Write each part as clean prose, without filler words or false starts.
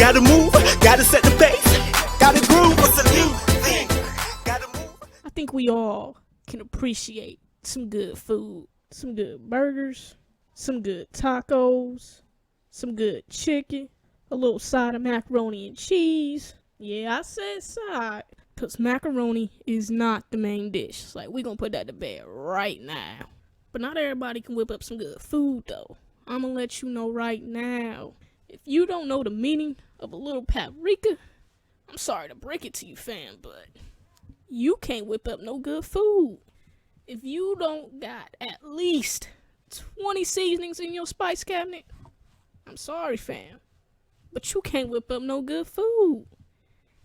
Gotta move, gotta set the pace, gotta groove. What's a new thing? Gotta move. I think we all can appreciate some good food, some good burgers, some good tacos, some good chicken, a little side of macaroni and cheese. Yeah, I said side, because macaroni is not the main dish. Like, we gonna put that to bed right now. But not everybody can whip up some good food, though. I'm gonna let you know right now. If you don't know the meaning of a little paprika, I'm sorry to break it to you, fam, but you can't whip up no good food. If you don't got at least 20 seasonings in your spice cabinet, I'm sorry, fam, but you can't whip up no good food.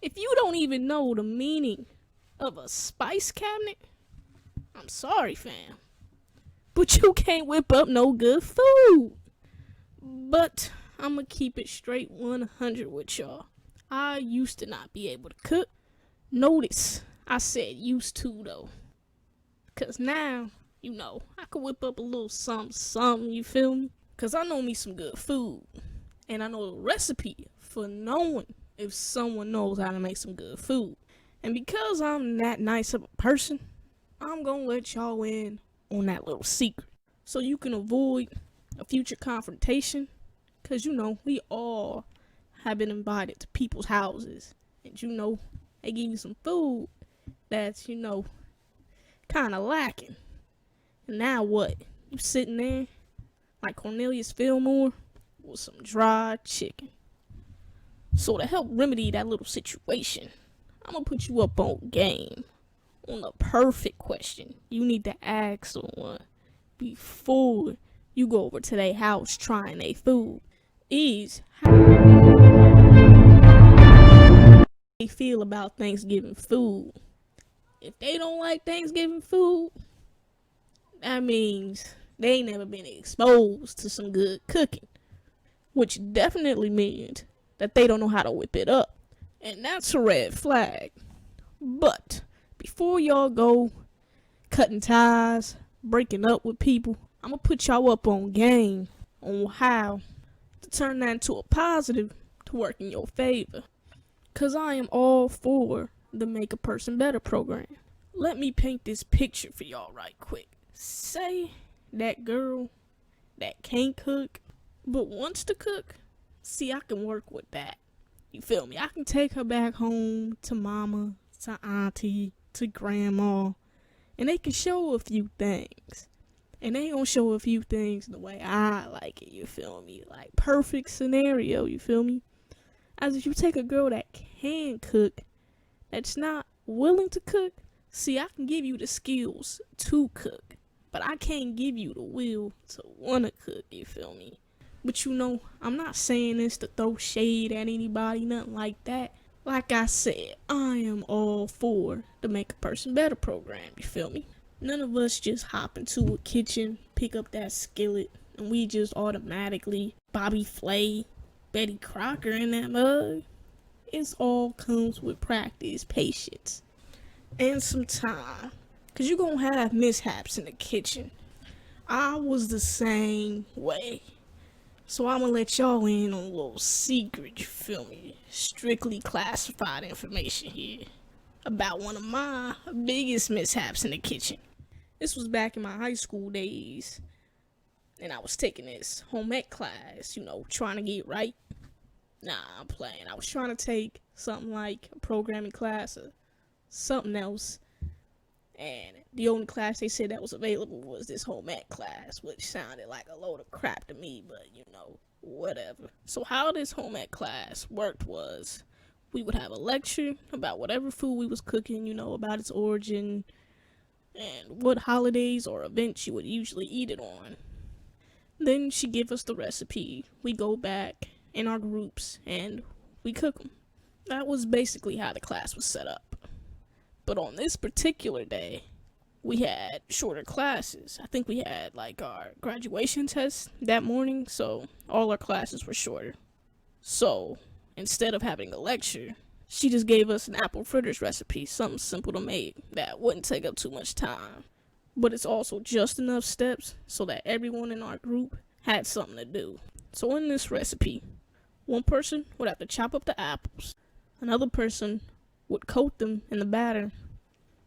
If you don't even know the meaning of a spice cabinet, I'm sorry, fam, but you can't whip up no good food. But I'm gonna keep it straight 100 with y'all. I used to not be able to cook. Notice I said used to, though. Because now, you know, I can whip up a little something, you feel me? Because I know me some good food. And I know the recipe for knowing if someone knows how to make some good food. And because I'm that nice of a person, I'm going to let y'all in on that little secret. So you can avoid a future confrontation. Because, you know, we all have been invited to people's houses. And, you know, they give you some food that's, you know, kind of lacking. And now what? You sitting there like Cornelius Fillmore with some dry chicken. So to help remedy that little situation, I'm going to put you up on game on the perfect question you need to ask someone before you go over to their house trying their food is how they feel about Thanksgiving food. If they don't like Thanksgiving food, that means they ain't never been exposed to some good cooking, which definitely means that they don't know how to whip it up, and that's a red flag. But before y'all go cutting ties, breaking up with people, I'm gonna put y'all up on game on how to turn that into a positive to work in your favor. Cause I am all for the Make a Person Better program. Let me paint this picture for y'all right quick. Say that girl that can't cook but wants to cook. See, I can work with that. You feel me? I can take her back home to mama, to auntie, to grandma, and they can show a few things. And they gonna show a few things the way I like it, you feel me? Like, perfect scenario, you feel me? As if you take a girl that can cook, that's not willing to cook, see, I can give you the skills to cook, but I can't give you the will to wanna cook, you feel me? But you know, I'm not saying this to throw shade at anybody, nothing like that. Like I said, I am all for the Make a Person Better program, you feel me? None of us just hop into a kitchen, pick up that skillet, and we just automatically Bobby Flay, Betty Crocker in that mug. It all comes with practice, patience, and some time. Cause you're gonna have mishaps in the kitchen. I was the same way. So I'm gonna let y'all in on a little secret, you feel me? Strictly classified information here about one of my biggest mishaps in the kitchen. This was back in my high school days, and I was taking this home ec class, you know, trying to get right. Nah, I'm playing. I was trying to take something like a programming class or something else, and the only class they said that was available was this home ec class, which sounded like a load of crap to me, but you know, whatever. So how this home ec class worked was we would have a lecture about whatever food we was cooking, you know, about its origin and what holidays or events you would usually eat it on. Then she give us the recipe. We go back in our groups and we cook them. That was basically how the class was set up. But on this particular day, we had shorter classes. I think we had like our graduation test that morning, so all our classes were shorter. So instead of having a lecture, she just gave us an apple fritters recipe, something simple to make that wouldn't take up too much time. But it's also just enough steps so that everyone in our group had something to do. So in this recipe, One person would have to chop up the apples. Another person would coat them in the batter.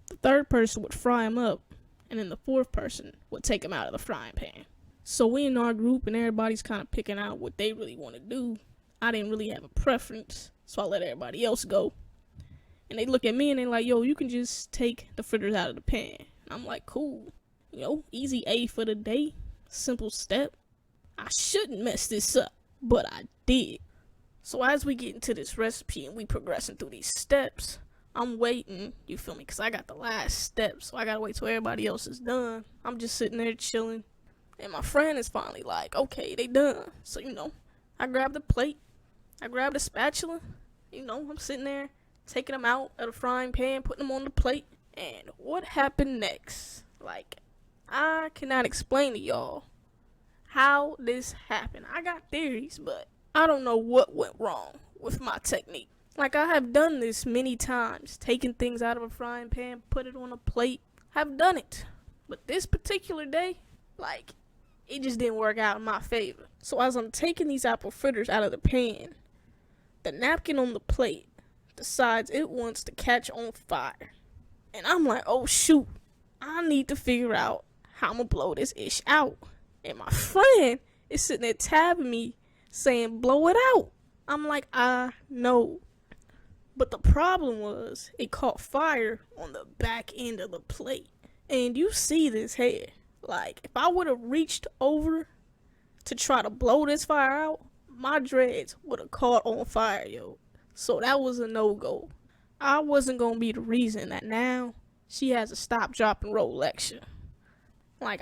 The third person would fry them up. And then the fourth person would take them out of the frying pan. So we in our group and everybody's kind of picking out what they really want to do. I didn't really have a preference, so I let everybody else go. And they look at me and they're like, yo, you can just take the fritters out of the pan. And I'm like, cool. Easy A for the day. Simple step. I shouldn't mess this up, but I did. So as we get into this recipe and we progressing through these steps, I'm waiting, you feel me, because I got the last step, so I gotta wait till everybody else is done. I'm just sitting there chilling, and my friend is finally like, okay, they done. So, I grabbed the plate, I grabbed the spatula, I'm sitting there, taking them out of the frying pan, putting them on the plate, and what happened next? I cannot explain to y'all how this happened. I got theories, but I don't know what went wrong with my technique. I have done this many times, taking things out of a frying pan, put it on a plate. I've done it. But this particular day, it just didn't work out in my favor. So as I'm taking these apple fritters out of the pan, the napkin on the plate decides it wants to catch on fire. And I'm like, oh shoot, I need to figure out how I'm gonna blow this ish out. And my friend is sitting there tabbing me, saying, blow it out. I'm like, I know. But the problem was, it caught fire on the back end of the plate. And you see this here. If I would have reached over to try to blow this fire out, my dreads would have caught on fire, yo. So that was a no-go. I wasn't going to be the reason that now she has a stop, drop, and roll lecture.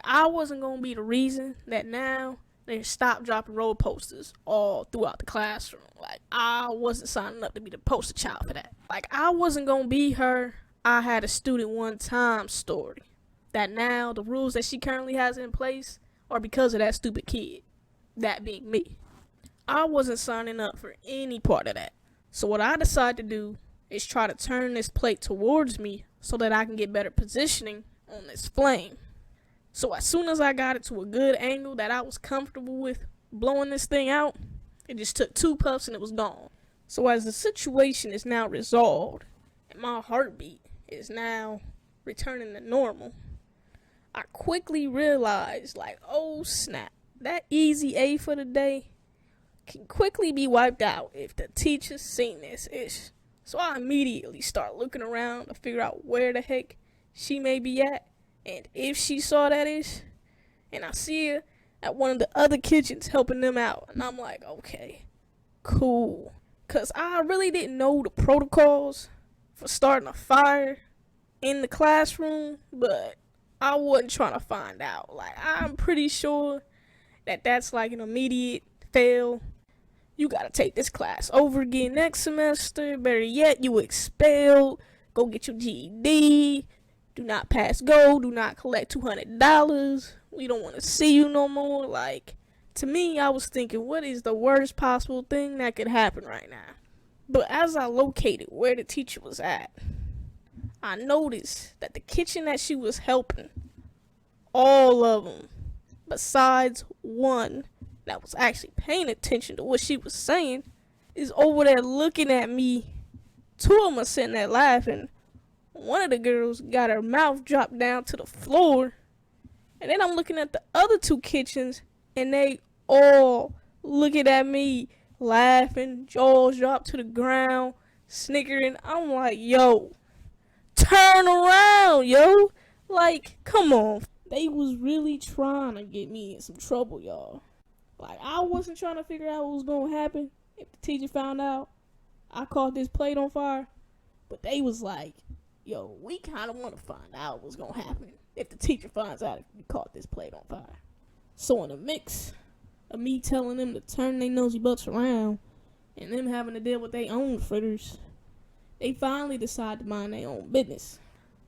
I wasn't going to be the reason that now there's stop, drop, and roll posters all throughout the classroom. I wasn't signing up to be the poster child for that. I wasn't going to be her I had a student one time story. That now the rules that she currently has in place are because of that stupid kid. That being me. I wasn't signing up for any part of that. So what I decided to do is try to turn this plate towards me so that I can get better positioning on this flame. So as soon as I got it to a good angle that I was comfortable with blowing this thing out, it just took 2 puffs and it was gone. So as the situation is now resolved and my heartbeat is now returning to normal, I quickly realized oh snap, that easy A for the day can quickly be wiped out if the teacher's seen this ish. So I immediately start looking around to figure out where the heck she may be at. And if she saw that ish, and I see her at one of the other kitchens helping them out, and I'm like, okay, cool. Because I really didn't know the protocols for starting a fire in the classroom, but I wasn't trying to find out. I'm pretty sure that that's an immediate fail. You gotta take this class over again next semester. Better yet, you expelled. Go get your GED. Do not pass go. Do not collect $200. We don't want to see you no more. To me, I was thinking, what is the worst possible thing that could happen right now? But as I located where the teacher was at, I noticed that the kitchen that she was helping, all of them, besides one that was actually paying attention to what she was saying, is over there looking at me. 2 of them are sitting there laughing. One of the girls got her mouth dropped down to the floor. And then I'm looking at the other 2 kitchens, and they all looking at me, laughing, jaws dropped to the ground, snickering. I'm like, yo, turn around, yo. Come on. They was really trying to get me in some trouble, y'all. I wasn't trying to figure out what was going to happen if the teacher found out I caught this plate on fire. But they was like, yo, we kind of want to find out what's going to happen if the teacher finds out if we caught this plate on fire. So in the mix of me telling them to turn their nosy butts around and them having to deal with their own fritters, they finally decided to mind their own business.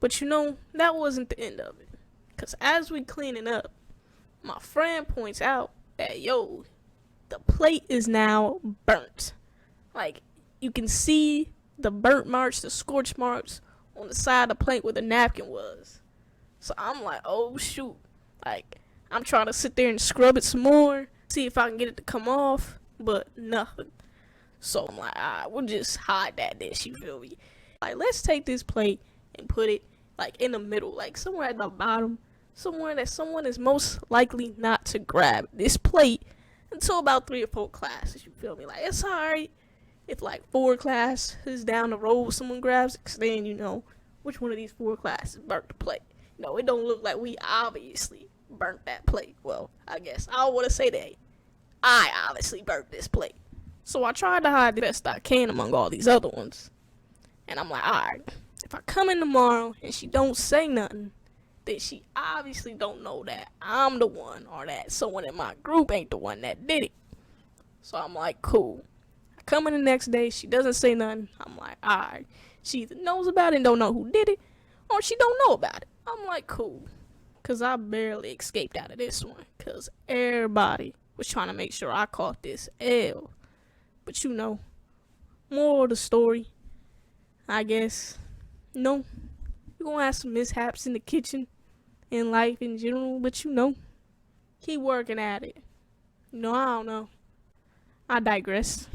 But that wasn't the end of it. Because as we cleaning up, my friend points out that, yo, the plate is now burnt. You can see the burnt marks, the scorch marks on the side of the plate where the napkin was. So I'm like, oh shoot. I'm trying to sit there and scrub it some more, see if I can get it to come off, but nothing. So I'm like, alright, we'll just hide that dish, you feel me? Like, let's take this plate and put it, like, in the middle, like, somewhere at the bottom, somewhere that someone is most likely not to grab this plate until about 3 or 4 classes, you feel me? Like, it's alright if, like, 4 classes down the road someone grabs it, 'cause then, you know, which one of these 4 classes burnt the plate. You know, it don't look like we obviously burnt that plate. Well, I guess I want to say that I obviously burnt this plate. So I tried to hide the best I can among all these other ones. And I'm like, alright, if I come in tomorrow and she don't say nothing, then she obviously don't know that I'm the one or that someone in my group ain't the one that did it. So I'm like, cool. I come in the next day, she doesn't say nothing. I'm like, alright. She either knows about it and don't know who did it, or she don't know about it. I'm like, cool. Because I barely escaped out of this one. Because everybody was trying to make sure I caught this L. But you know, moral of the story, I guess, you know, you're going to have some mishaps in the kitchen, in life in general, but you know, keep working at it. You know, I don't know. I digress.